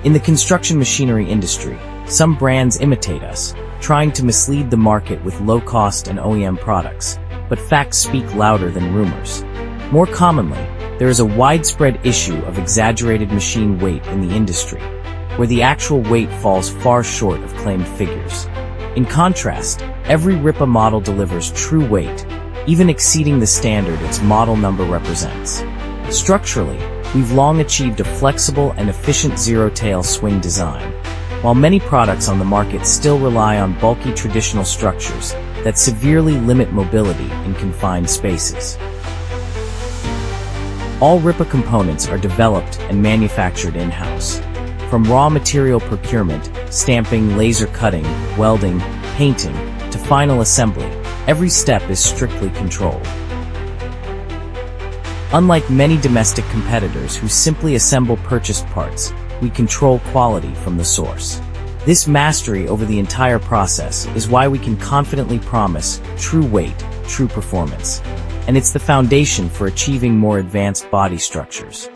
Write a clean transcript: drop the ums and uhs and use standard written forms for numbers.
In the construction machinery industry, some brands imitate us, trying to mislead the market with low-cost and OEM products, but facts speak louder than rumors. More commonly, there is a widespread issue of exaggerated machine weight in the industry, where the actual weight falls far short of claimed figures. In contrast, every Rippa model delivers true weight, even exceeding the standard its model number represents. Structurally, we've long achieved a flexible and efficient zero-tail swing design, while many products on the market still rely on bulky traditional structures that severely limit mobility in confined spaces. All Rippa components are developed and manufactured in-house. From raw material procurement, stamping, laser cutting, welding, painting, to final assembly, every step is strictly controlled. Unlike many domestic competitors who simply assemble purchased parts, we control quality from the source. This mastery over the entire process is why we can confidently promise true weight, true performance. And it's the foundation for achieving more advanced body structures.